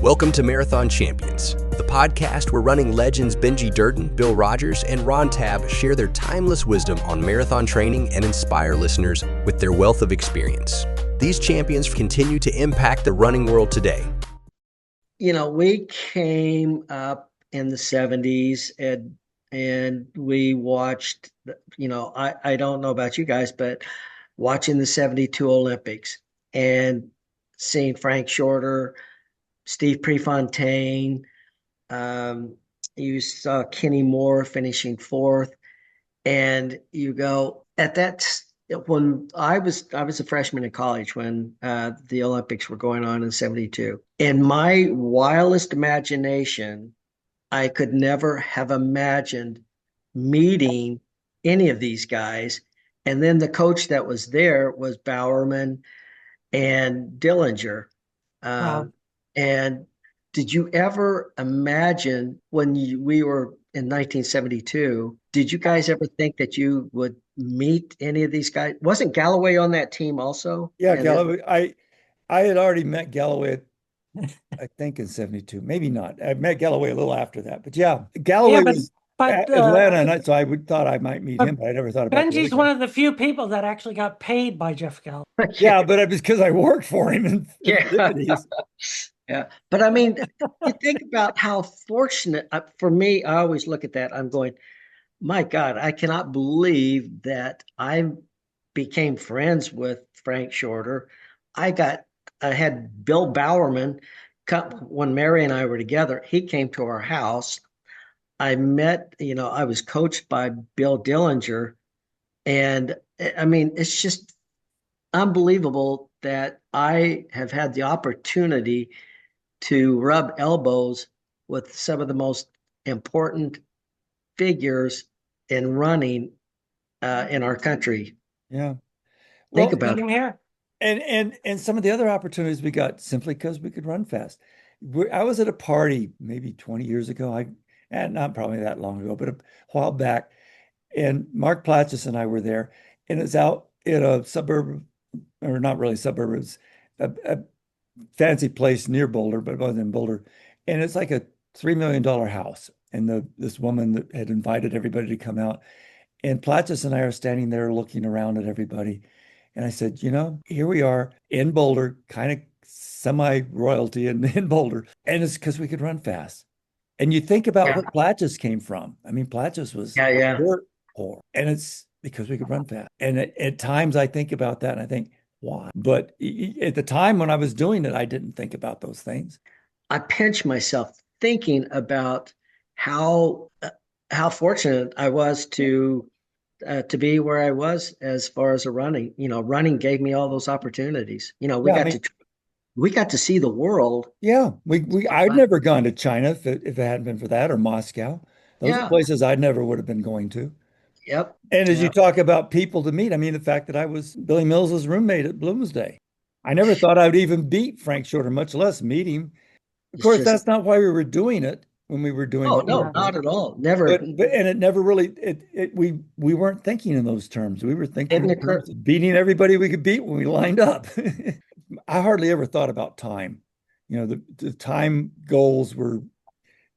Welcome to Marathon Champions, the podcast where running legends Benji Durden, Bill Rogers, and Ron Tabb share their timeless wisdom on marathon training and inspire listeners with their wealth of experience. These champions continue to impact the running world today. You know, we came up in the 70s and we watched, I don't know about you guys, but watching the 72 Olympics and seeing Frank Shorter, Steve Prefontaine, you saw Kenny Moore finishing fourth, and you go at that when I was a freshman in college when the Olympics were going on in 72. In my wildest imagination, I could never have imagined meeting any of these guys. And then the coach that was there was Bowerman and Dillinger. Wow. And did you ever imagine when we were in 1972, did you guys ever think that you would meet any of these guys? Wasn't Galloway on that team also? Yeah, And Galloway. I had already met Galloway, I think in 72, maybe not. I met Galloway a little after that, but yeah, Galloway was at Atlanta, and so thought I might meet him, but I never thought about it. Benji's one of the few people that actually got paid by Jeff Galloway. Yeah, but it was because I worked for him in the Yeah. 50s. Yeah. But I mean, you think about how fortunate, for me, I always look at that. I'm going, my God, I cannot believe that I became friends with Frank Shorter. I had Bill Bowerman when Mary and I were together. He came to our house. I met, I was coached by Bill Dillinger. And I mean, it's just unbelievable that I have had the opportunity to rub elbows with some of the most important figures in running in our country. Yeah. Think about it. Here. And some of the other opportunities we got simply because we could run fast. I was at a party maybe 20 years ago. Not probably that long ago, but a while back. And Mark Platchis and I were there, and it's out in a suburb, or not really suburb, it's a fancy place near Boulder, but it wasn't in Boulder. And it's like a $3 million house. And this woman that had invited everybody to come out. And Platchis and I are standing there looking around at everybody. And I said, here we are in Boulder, kind of semi-royalty in Boulder. And it's because we could run fast. And you think about what Platchis came from. I mean, Platchis was dirt poor. And it's because we could run fast. And at times I think about that and I think, why? But at the time when I was doing it, I didn't think about those things. I pinch myself thinking about how fortunate I was to be where I was as far as running. Running gave me all those opportunities. We got to see the world. Yeah, I'd never gone to China if it hadn't been for that, or Moscow. Those are places I never would have been going to. Yep. And as you talk about people to meet, I mean, the fact that I was Billy Mills's roommate at Bloomsday, I never thought I would even beat Frank Shorter, much less meet him. Of course, that's not why we were doing it when we were doing it. No, not at all. Never. And it never really, we weren't thinking in those terms. We were thinking in terms of beating everybody we could beat when we lined up. I hardly ever thought about time. The time goals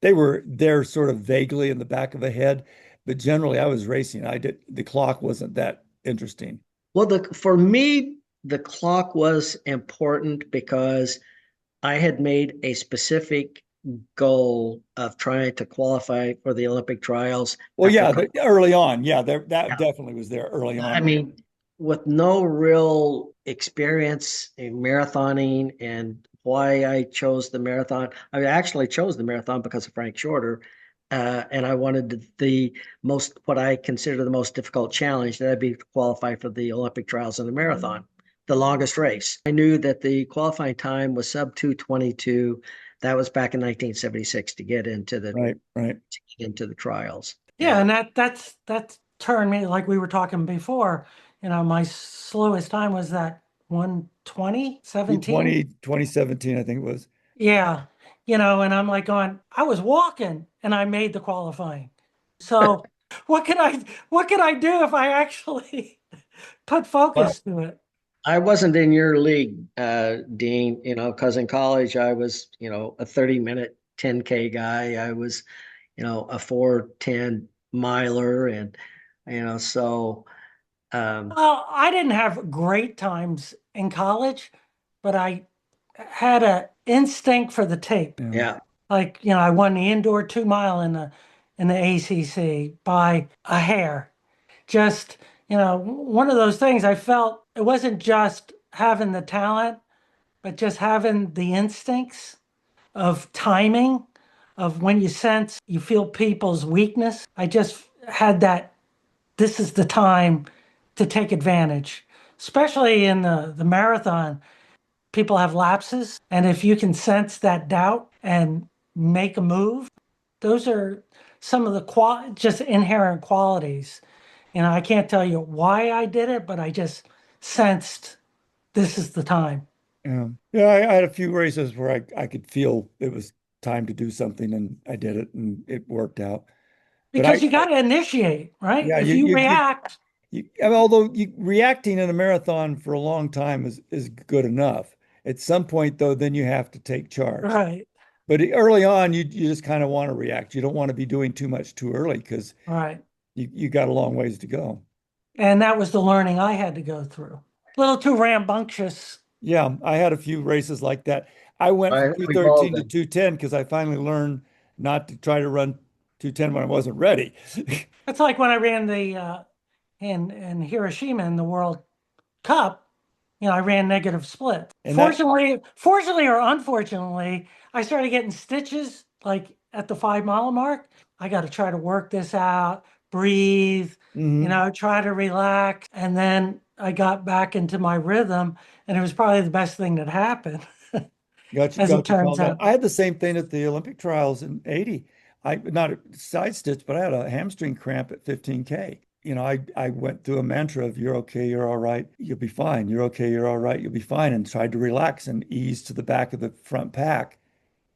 they were there sort of vaguely in the back of a head. But generally, I was racing. The clock wasn't that interesting. Well, for me, the clock was important because I had made a specific goal of trying to qualify for the Olympic trials. Well, early on. Yeah, that definitely was there early on. I mean, with no real experience in marathoning and why I chose the marathon. I actually chose the marathon because of Frank Shorter. And I wanted what I consider the most difficult challenge, that'd be to qualify for the Olympic trials in the marathon, the longest race. I knew that the qualifying time was sub 2:22. That was back in 1976 to get into the into the trials. Yeah, and that's turned me, like we were talking before. My slowest time was that 1:20, 2017, I think it was. Yeah. And I'm like going, I was walking and I made the qualifying. So what can I do if I actually put focus to it? I wasn't in your league, Dean, because in college I was, a 30-minute 10K guy. I was, a 4:10 miler and, so um Well, I didn't have great times in college, but I had an instinct for the tape. Yeah. yeah. Like, I won the indoor 2 mile in the ACC by a hair. Just, one of those things I felt it wasn't just having the talent, but just having the instincts of timing, of when you sense you feel people's weakness. I just had that this is the time to take advantage, especially in the marathon. People have lapses, and if you can sense that doubt and make a move, those are some of the just inherent qualities. I can't tell you why I did it, but I just sensed this is the time. Yeah. Yeah, I had a few races where I could feel it was time to do something and I did it and it worked out. But Because you got to initiate, right? yeah, If you react, I mean, although reacting in a marathon for a long time is good enough. At some point though, then you have to take charge. right, But early on, you just kind of want to react. You don't want to be doing too much too early because right. you got a long ways to go. And that was the learning I had to go through. A little too rambunctious. Yeah, I had a few races like that. I went from We've all 213 to been. 210 because I finally learned not to try to run 210 when I wasn't ready. It's like when I ran the in Hiroshima in the World Cup. I ran negative splits. And that, Fortunately or unfortunately, I started getting stitches like at the 5 mile mark. I got to try to work this out, breathe, mhm, try to relax. And then I got back into my rhythm, and it was probably the best thing that happened, as it got you turns calmed down. out. I had the same thing at the Olympic trials in 80. I not a side stitch, but I had a hamstring cramp at 15K. I went through a mantra of you're okay, you're all right, you'll be fine. You're okay, you're all right, you'll be fine, and tried to relax and ease to the back of the front pack.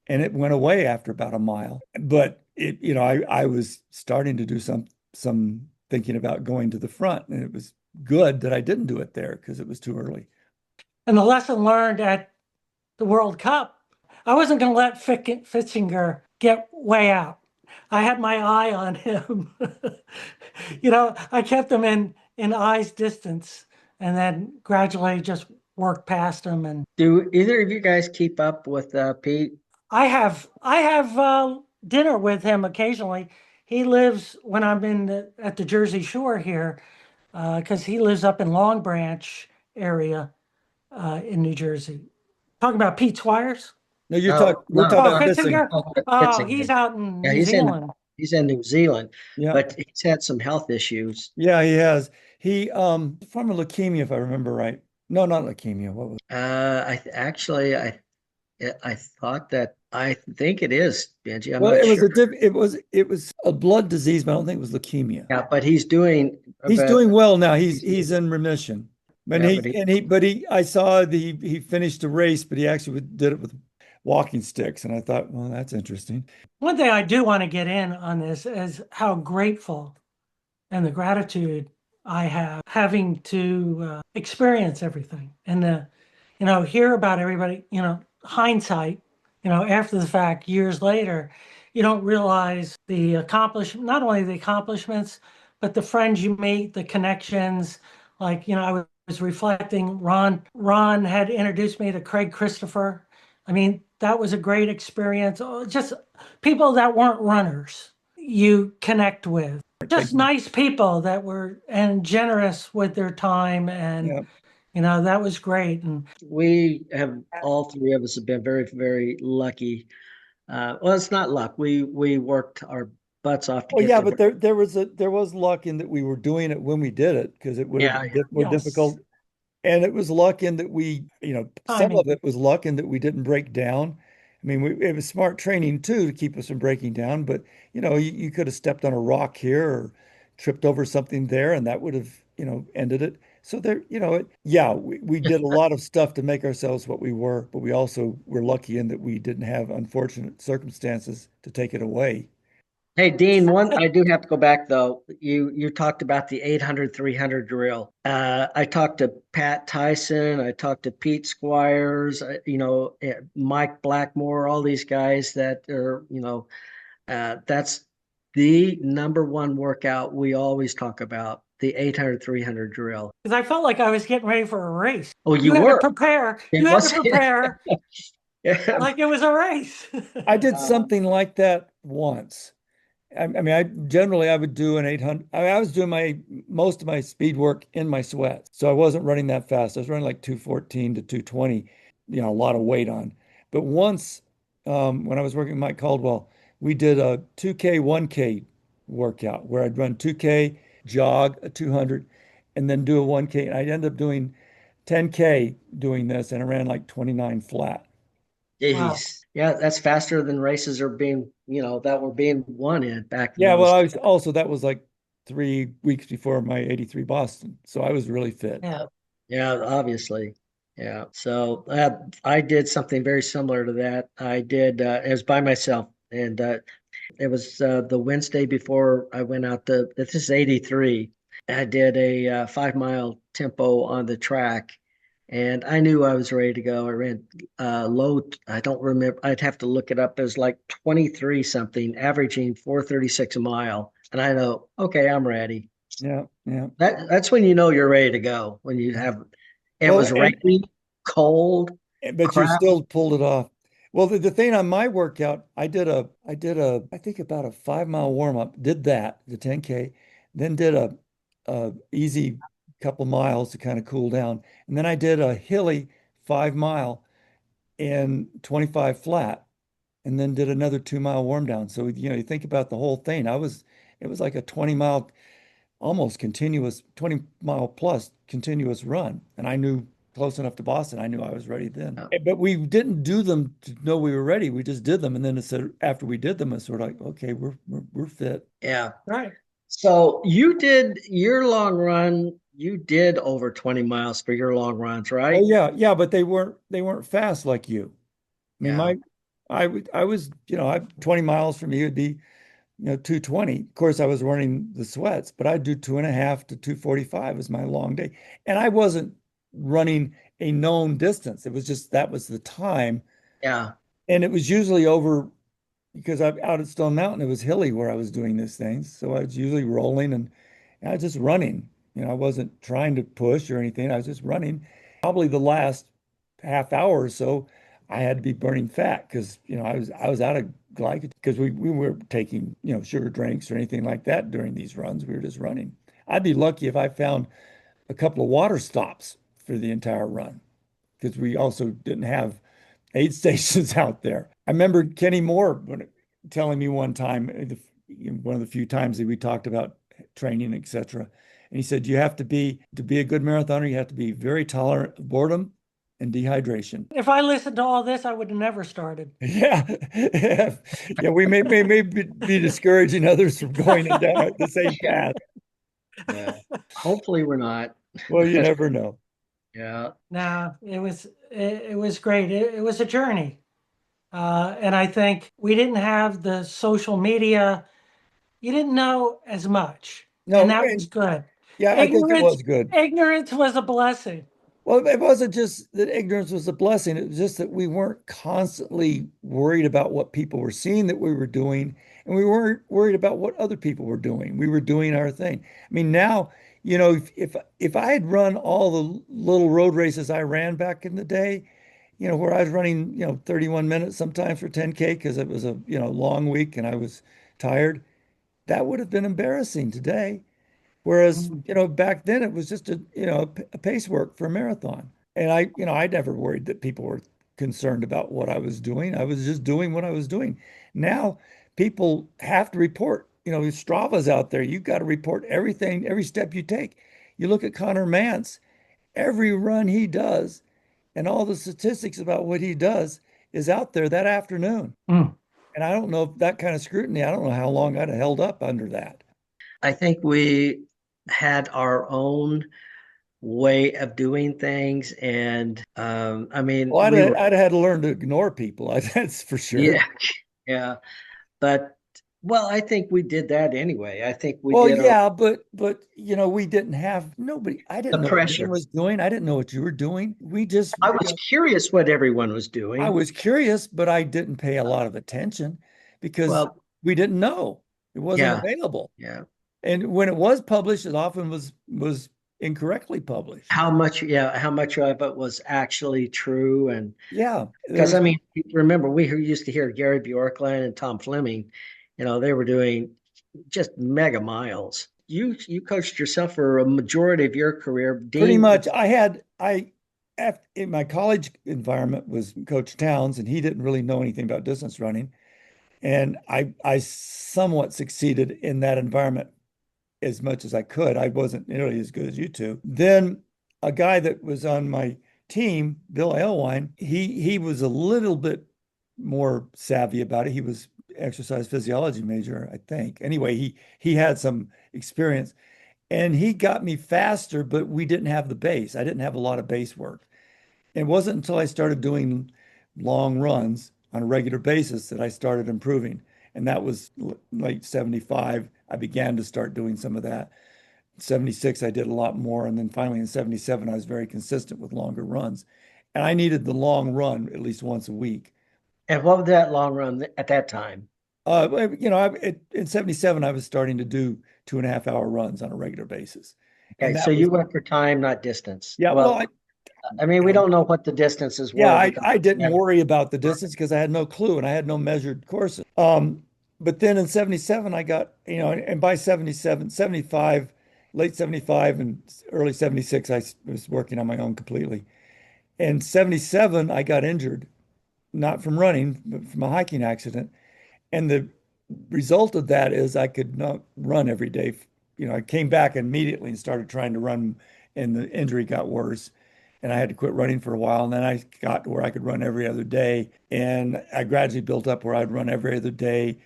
And it went away after about a mile. But I was starting to do some thinking about going to the front, and it was good that I didn't do it there because it was too early. And the lesson learned at the World Cup, I wasn't going to let Fitzinger get way out. I had my eye on him. I kept him in eyes distance, and then gradually just worked past him. And Do either of you guys keep up with Pete? I have dinner with him occasionally. He lives when I'm at the Jersey Shore here, because he lives up in Long Branch area in New Jersey. Talking about Pete Squires. No, No, we're no, talking Oh, about no. Bissing. Fitzinger. Oh, Oh, Pittsburgh. he's out in Yeah, New Zealand. he's in New Zealand, Yeah. but he's had some health issues. Yeah, he has. He from a leukemia, if I remember right. No, not leukemia. What was Actually, I thought that I think it is, Benji. I'm Well, not sure. it was a blood disease, but I don't think it was leukemia. Yeah, but he's doing. He's But doing well now. he's He's in remission. And yeah, but he I saw he finished the race, but he actually did it with walking sticks. And I thought, well, that's interesting. One thing I do want to get in on this is how grateful and the gratitude I have having to experience everything and hear about everybody, hindsight, after the fact, years later, you don't realize not only the accomplishments, but the friends you meet, the connections. Like, I was reflecting, Ron had introduced me to Craig Christopher. I mean, that was a great experience. Oh, just people that weren't runners you connect with. Just nice people that were and generous with their time, and Yeah. that was great. And we have all three of us have been very, very lucky. Well, it's not luck. We worked our butts off to Well, get yeah, to but where. there was luck in that we were doing it when we did it because it would have Yeah, been yeah. more yes, difficult. And it was luck in that some timing. of it was luck in that we didn't break down. I mean, it was smart training too to keep us from breaking down, but you could have stepped on a rock here or tripped over something there, and that would have, ended it. So yeah, we did a lot of stuff to make ourselves what we were, but we also were lucky in that we didn't have unfortunate circumstances to take it away. Hey, Dean, one I do have to go back though. You talked about the 800-300 drill. I talked to Pat Tyson, I talked to Pete Squires, Mike Blackmore, all these guys that are, that's the number one workout we always talk about, the 800-300 drill. Because I felt like I was getting ready for a race. Oh, You you had to were. prepare. It You had to was. prepare Yeah. like it was a race. I did Uh, something like that once. I mean, I would do an 800. I was doing my most of my speed work in my sweats, so I wasn't running that fast. I was running like 214 to 220, a lot of weight on. But once, when I was working with Mike Caldwell, we did a 2K, 1K workout where I'd run 2K, jog a 200, and then do a 1K. And I'd end up doing 10K doing this, and I ran like 29 flat. Wow. Jeez. Yeah, that's faster than races are being, that were being won in back in Yeah, well, those I days. was also that was like 3 weeks before my 83 Boston, so I was really fit. Yeah. Yeah, obviously. Yeah. So I did something very similar to that. I did, it was by myself, and it was the Wednesday before I went out to, this is 83. I did a 5 mile tempo on the track, and I knew I was ready to go. I ran low, I don't remember, I'd have to look it up. It was like 23 something, averaging 436 a mile. And I know, okay, I'm ready. Yeah, yeah. That's when you know you're ready to go. When you have, it Well, was raining, cold, but you crap. still pulled it off. Well, the thing on my workout, I think about a 5 mile warm up, did that, the 10K, then did a easy couple miles to kind of cool down. And then I did a hilly 5 mile and 25 flat, and then did another 2 mile warm down. So, you think about the whole thing. It was like a 20 mile, almost continuous, 20 mile plus continuous run. And I knew close enough to Boston, I knew I was ready then. But we didn't do them to know we were ready. We just did them. And then it said after we did them, it's sort of like, okay, we're fit. Yeah. Right. So you did your long run, you did over 20 miles for your long runs, Oh right? yeah, yeah, but they weren't fast like you. I mean, Yeah. I was, 20 miles from me would be 220. Of course, I was running the sweats, but I'd do 2.5 to 245 as my long day. And I wasn't running a known distance. It was just that was the time. Yeah. And it was usually over because I'm out at Stone Mountain, it was hilly where I was doing these things. So I was usually rolling and I was just running. I wasn't trying to push or anything. I was just running. Probably the last half hour or so, I had to be burning fat because I was out of glycogen because we weren't taking sugar drinks or anything like that during these runs. We were just running. I'd be lucky if I found a couple of water stops for the entire run because we also didn't have aid stations out there. I remember Kenny Moore telling me one time, one of the few times that we talked about training, etc. And he said, you have to be a good marathoner, you have to be very tolerant of boredom and dehydration. If I listened to all this, I would have never started. Yeah. Yeah, we may be discouraging others from going down the same path. Yeah. Hopefully we're not. Well, you never know. Yeah. No, it was great. It was a journey. And I think we didn't have the social media. You didn't know as much, and No, that was good. yeah, I think it Ignorance, was good. ignorance was a blessing. Well, it wasn't just that ignorance was a blessing. It was just that we weren't constantly worried about what people were seeing that we were doing, and we weren't worried about what other people were doing. We were doing our thing. I mean, now, if I had run all the little road races I ran back in the day, where I was running, 31 minutes sometimes for 10K because it was a, long week and I was tired, that would have been embarrassing today. Whereas, Mm. back then it was just a pace work for a marathon. And I never worried that people were concerned about what I was doing. I was just doing what I was doing. Now people have to report, Strava's out there. You've got to report everything, every step you take. You look at Connor Mance, every run he does and all the statistics about what he does is out there that afternoon. Mm. And I don't know if that kind of scrutiny, I don't know how long I'd have held up under that. I think we had our own way of doing things. And I mean, Well, we were, I'd had to learn to ignore people. That's for sure. yeah, yeah. But Well, I think we did that anyway. I think we Well, did a, yeah, but we didn't have nobody. I the didn't know what Dan pressure. was doing. I didn't know what you were doing. We just, I was curious what everyone was I doing. was curious, but I didn't pay a lot of attention because Well, we didn't know. It wasn't yeah, available. yeah. And when it was published, it often was incorrectly published. How much of it was actually true? And Yeah, because I there's mean, remember used to hear Gary Bjorkland and Tom Fleming, they were doing just mega miles. You coached yourself for a majority of your career. pretty Dean, much in my college environment was Coach Towns, and he didn't really know anything about distance running. And I somewhat succeeded in that environment as much as I could. I wasn't nearly as good as you two. Then a guy that was on my team, Bill Elwine, he was a little bit more savvy about it. He was exercise physiology major, I think. Anyway, he had some experience and he got me faster, but we didn't have the base. I didn't have a lot of base work. It wasn't until I started doing long runs on a regular basis that I started improving. And that was late 75. I began to start doing some of that. 76, I did a lot more. And then finally in 77, I was very consistent with longer runs. And I needed the long run at least once a week. and what was that long run at that time? In 77, I was starting to do 2.5 hour runs on a regular basis. Okay, And so that was, you went for time, not distance. yeah, well, Well, I mean, we don't know what the distances yeah, were I, because I didn't yeah, worry about the distance because I had no clue and I had no measured courses. But then in 77, I got, and by 77, 75, late 75 and early 76, was working on my own completely. And 77, I got injured, not from running, but from a hiking accident. And the result of that is I could not run every day. I came back immediately and started trying to run, and the injury got worse. And I had to quit running for a while. And then I got to where I could run every other day. And I gradually built up where I'd run every other day.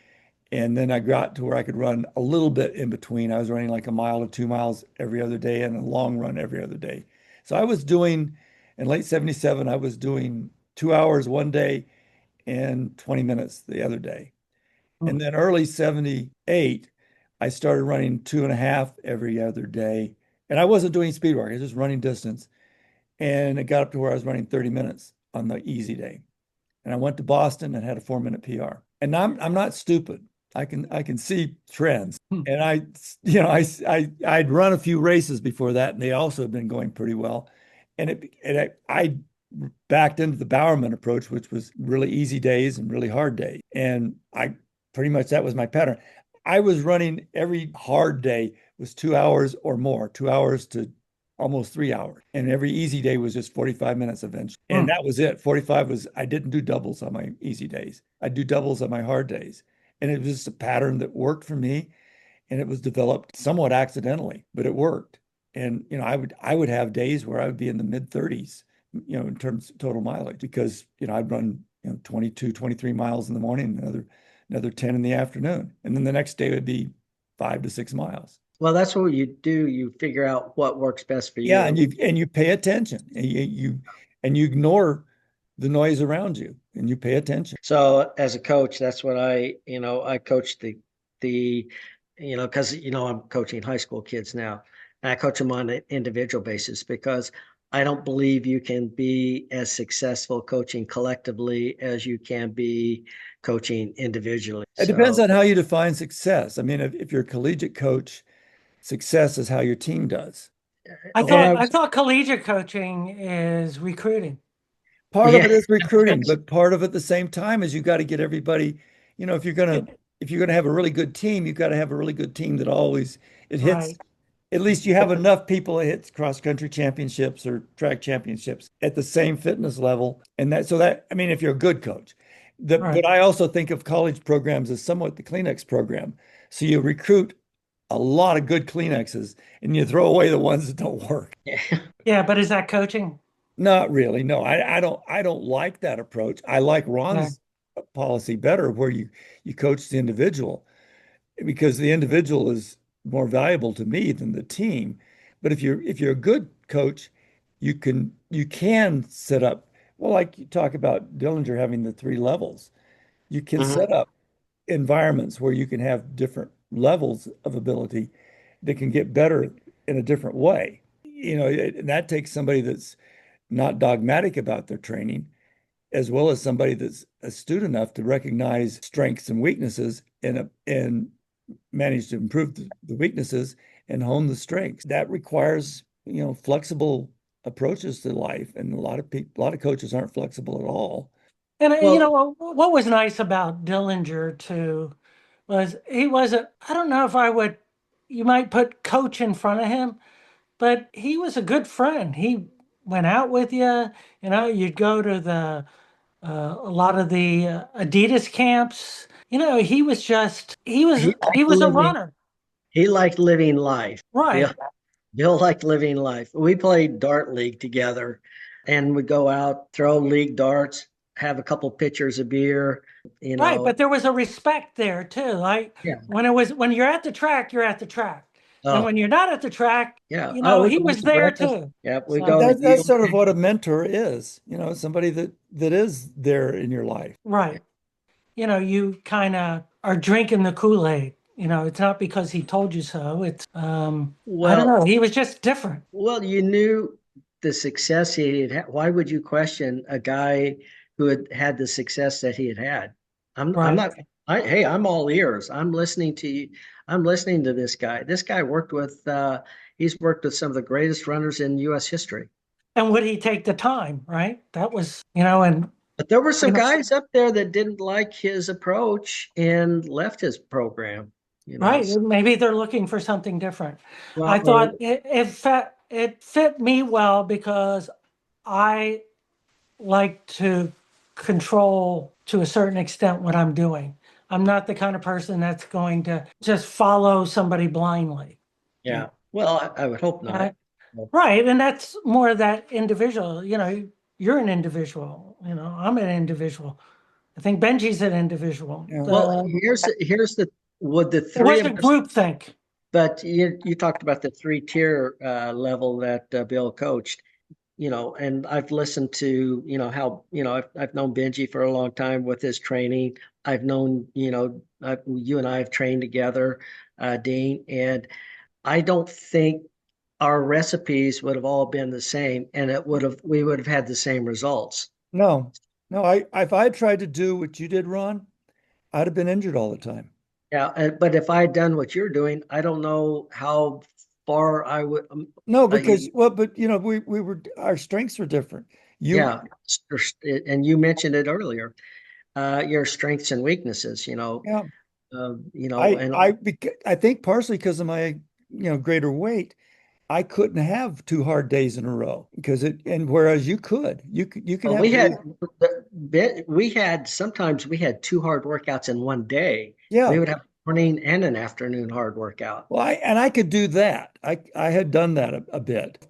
And then I got to where I could run a little bit in between. I was running like a mile or 2 miles every other day and a long run every other day. So in late 77, I was doing 2 hours one day and 20 minutes the other day. And hmm. then early 78, I started running 2.5 every other day. And I wasn't doing speed work, I was just running distance. And it got up to where I was running 30 minutes on the easy day. And I went to Boston and had a 4 minute PR. And I'm not stupid. I can see trends. Hmm. And I'd run a few races before that, and they also had been going pretty well. I backed into the Bowerman approach, which was really easy days and really hard days. And I pretty much that was my pattern. I was running every hard day was 2 hours or more, 2 hours to almost 3 hours. And every easy day was just 45 minutes eventually. And Hmm. that was it. 45 was, I didn't do doubles on my easy days. I do doubles on my hard days. And it was just a pattern that worked for me. And it was developed somewhat accidentally, but it worked. And, I would have days where I would be in the mid 30s, in terms of total mileage because, I'd run, 22, 23 miles in the morning, another 10 in the afternoon. And then the next day would be 5 to 6 miles. Well, that's what you do. You figure out what works best for Yeah, and you. you pay attention. And you ignore the noise around you and you pay attention. So as a coach, that's what I coach the, because I'm coaching high school kids now, and I coach them on an individual basis because I don't believe you can be as successful coaching collectively as you can be coaching individually. It depends So on how you define success. I mean, if you're a collegiate coach, success is how your team does. I when thought I I was, thought collegiate coaching is recruiting. Part of yeah, it is recruiting, but part of it at the same time is you got to get everybody, if you're gonna have a really good team, you've got to have a really good team that always it hits. Right, At least you have enough people that hits cross country championships or track championships at the same fitness level. And I mean, if you're a good coach, but right. I also think of college programs as somewhat the Kleenex program. So you recruit a lot of good Kleenexes and you throw away the ones that don't work. yeah. Yeah, but is that coaching? Not really. No, I don't like that approach. I like Yeah. Ron's policy better where you coach the individual because the individual is more valuable to me than the team. But if you're a good coach, you can set up, well, like you talk about Dillinger having the three levels. You can set Mhm. up environments where you can have different levels of ability that can get better in a different way. And that takes somebody that's not dogmatic about their training, as well as somebody that's astute enough to recognize strengths and weaknesses and manage to improve the weaknesses and hone the strengths. That requires, flexible approaches to life. And a lot of coaches aren't flexible at all. And Well, what was nice about Dillinger too was he wasn't, I don't know if I would, you might put coach in front of him, but he was a good friend. He went out with you, you'd go to a lot of the Adidas camps. he He liked was a living. runner. He liked living life. Right. Bill, Bill liked living life. We played dart league together, and would go out, throw league darts, have a couple pitchers of beer. You Right, know, but there was a respect there too. Like yeah. when you're at the track, you're at the track. And Oh, when you're not at the track, yeah. Oh, we he go was to there breakfast. too. Yeah, we So, go to That's Yield. sort of what a mentor is, somebody that is there in your life. right. You kind of are drinking the Kool-Aid. It's not because he told you so. It's I don't know. Well, He was just different. well, you knew the success he had had. Why would you question a guy who had had the success that he had had? I'm Right. not. Hey, I'm all ears. I'm listening to you. I'm listening to this guy. This guy worked with. He's worked with some of the greatest runners in U.S. history. And would he take the time, right? That was, and But there were you some know, guys up there that didn't like his approach and left his program. right. So, Maybe they're looking for something different. I well, thought it fit me well because I like to control to a certain extent what I'm doing. I'm not the kind of person that's going to just follow somebody blindly. yeah. Well, I would hope not. Right. Right. And that's more that individual, you're an individual, I'm an individual. I think Benji's an individual. Yeah. Well, here's the would the It three of wasn't us, groupthink. but you talked about the three-tier level that Bill coached, and I've listened to, how, I've known Benji for a long time with his training. I've known, you and I have trained together, Dean, and I don't think our recipes would have all been the same, and we would have had the same results. No, no, if I tried to do what you did, Ron, I'd have been injured all the time. Yeah, but if I had done what you're doing, I don't know how far I would. No, Uh, because well, but we were our strengths were different. You yeah, and you mentioned it earlier. Your strengths and weaknesses. yeah, And I think partially because of my greater weight, I couldn't have two hard days in a row because and whereas you could have we days. had sometimes we had two hard workouts in one day. We Yeah. would have a morning and an afternoon hard workout. Well, I could do that. I had done that a bit,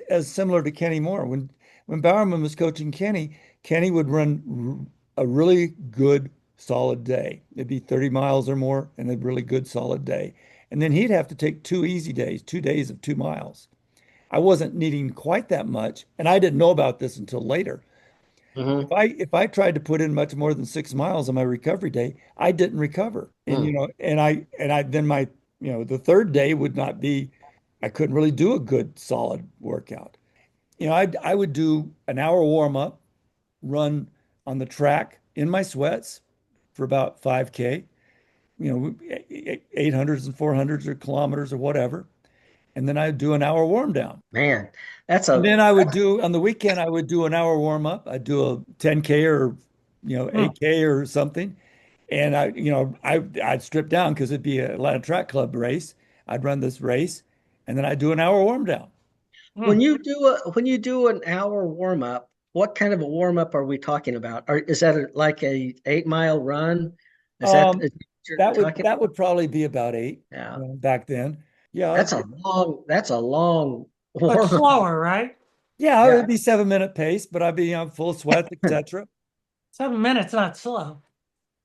as similar to Kenny Moore. When Bowerman was coaching Kenny, Kenny would run a really good solid day. It'd be 30 miles or more, and a really good solid day. And then he'd have to take two easy days, 2 days of 2 miles. I wasn't needing quite that much, and I didn't know about this until later. Hmm. If I tried to put in much more than 6 miles on my recovery day, I didn't recover. And Mm. and I then my the third day would not be I couldn't really do a good solid workout. I would do an hour warm up, run on the track in my sweats for about 5K, 800s and 400s or kilometers or whatever. And then I'd do an hour warm down. Man, that's And a then I would do on the weekend, I would do an hour warm up. I'd do a 10K or, Hmm. 8K or something. And I'd strip down because it'd be a Atlanta Track Club race. I'd run this race and then I'd do an hour warm down. Hmm. when you do an hour warm up. What kind of a warm up are we talking about? Or is that like a 8 mile run? Um, Is what you're that would talking that about? would probably be about eight, Yeah, back then. Yeah, that's a long But warm up. slower, right? yeah, Yeah. it'd be 7 minute pace, but I'd be on full sweat, etc. 7 minutes, not slow.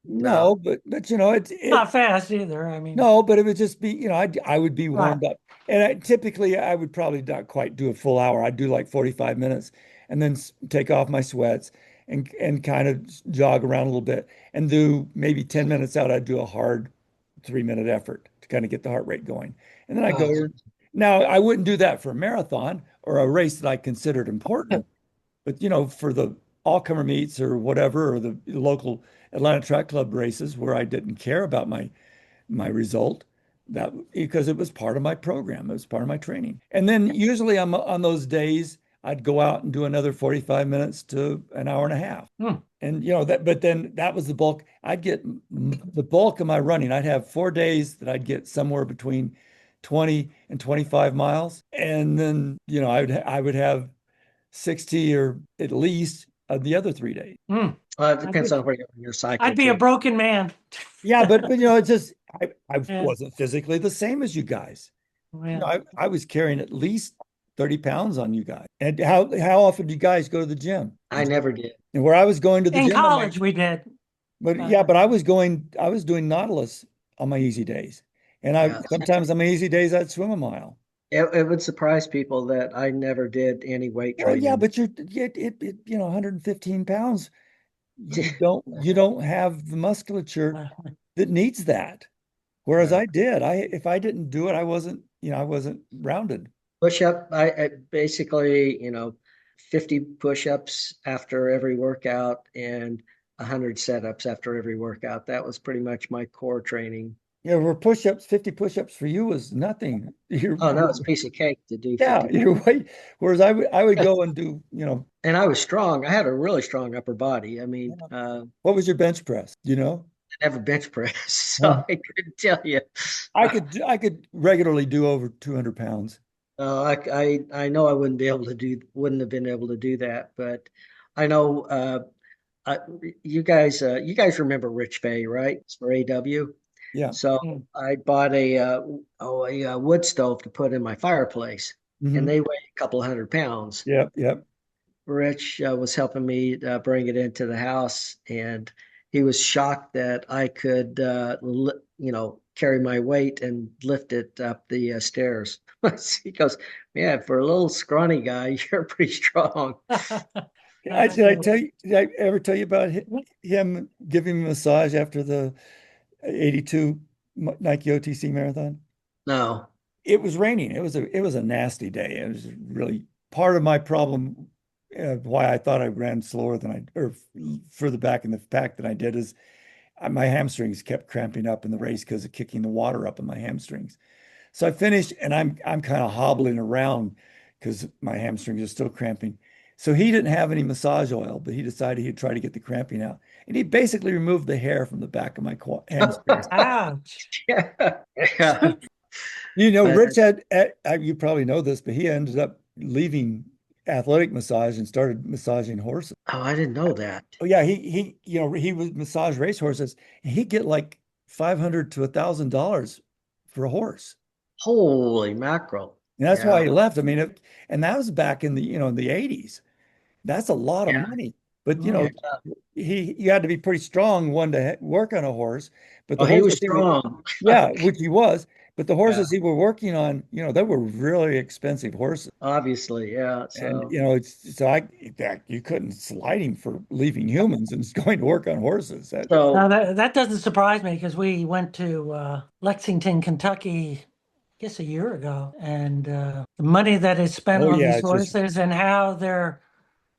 No. No, but Not fast either. I mean, no, but it would just be, I would be right. warmed up. And typically I would probably not quite do a full hour. I'd do like 45 minutes and then take off my sweats and kind of jog around a little bit and do maybe 10 minutes out. I'd do a hard 3-minute effort to kind of get the heart rate going. And then I go. Oh, Now, I wouldn't do that for a marathon or a race that I considered important, but for the all-comer meets or whatever, or the local Atlanta Track Club races where I didn't care about my result, that because it was part of my program, it was part of my training. And then usually on those days, I'd go out and do another 45 minutes to an hour and a half. And but then that was the bulk. I'd get the bulk of my running. I'd have 4 days that I'd get somewhere between 20 and 25 miles. And then, I would have 60 or at least the other 3 days. Well, it depends on where your cycle. I'd be a broken man. Yeah, but it's just I Yeah. wasn't physically the same as you guys. Yeah. I was carrying at least 30 pounds on you guys. And how often do you guys go to the gym? I never did. And where I was going to the In gym, college, we did. but I was doing Nautilus on my easy days. And Yeah. sometimes on my easy days, I'd swim a mile. It would surprise people that I never did any weight Well, training. yeah, but 115 pounds. You don't have the musculature that needs that. Whereas Right. I did. If I didn't do it, I wasn't rounded. Push up, I basically, 50 push-ups after every workout and 100 setups after every workout. That was pretty much my core training. Yeah, where push-ups, 50 push-ups for you was nothing. Oh, no, it's a piece of cake to do 50. Yeah, you're right. Whereas I would go and do, And I was strong. I had a really strong upper body. I mean, what was your bench press? I never bench press, so I couldn't tell you. I could regularly do over 200 pounds. I know I wouldn't have been able to do that, but I know you guys remember Rich Bay, right? It's for AW. Yeah. So I bought a wood stove to put in my fireplace, and they weigh a couple of 100 pounds. Yep. Rich was helping me bring it into the house, and he was shocked that I could, carry my weight and lift it up the stairs. He goes, "Man, for a little scrawny guy, you're pretty strong." Did I ever tell you about him giving me a massage after the 82 Nike OTC marathon? No. It was raining. It was a nasty day. It was really part of my problem. Why I thought I ran slower or further back in the pack than I did is my hamstrings kept cramping up in the race because of kicking the water up in my hamstrings. So I finished, and I'm kind of hobbling around because my hamstrings are still cramping. So he didn't have any massage oil, but he decided he'd try to get the cramping out, and he basically removed the hair from the back of my hamstrings. Ouch. Yeah. Rich you probably know this, but he ended up leaving athletic massage and started massaging horses. Oh, I didn't know that. Oh yeah, he would massage race horses, and he'd get like $500 to $1,000 for a horse. Holy mackerel. And that's why he left. I mean, and that was back in the, in the 80s. That's a lot of money. But, you had to be pretty strong, one, to work on a horse. But he was strong. Which he was. But the horses he were working on, they were really expensive horses. Obviously, yeah. So. And, you couldn't slide him for leaving humans and going to work on horses. Now that doesn't surprise me, because we went to Lexington, Kentucky, I guess a year ago, and the money that is spent on these horses and how they're,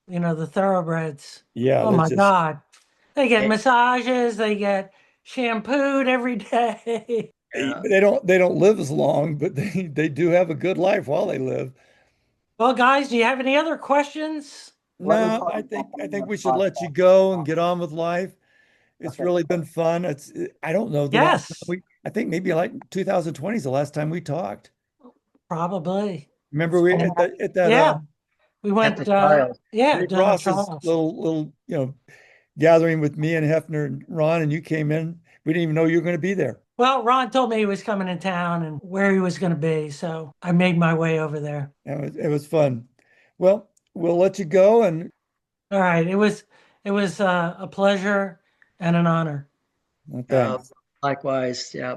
the thoroughbreds. Yeah. Oh my God. They get massages, they get shampooed every day. Yeah. They don't live as long, but they do have a good life while they live. Well, guys, do you have any other questions? No, I think we should let you go and get on with life. It's really been fun. I don't know. Yes. I think maybe like 2020 is the last time we talked. Probably. Remember we at that we went Rick Ross's little gathering with me and Hefner and Ron, and you came in. We didn't even know you were going to be there. Well, Ron told me he was coming in town and where he was going to be, so I made my way over there. It was fun. Well, we'll let you go. And all right, it was a pleasure and an honor. Well, thanks. Likewise, yeah.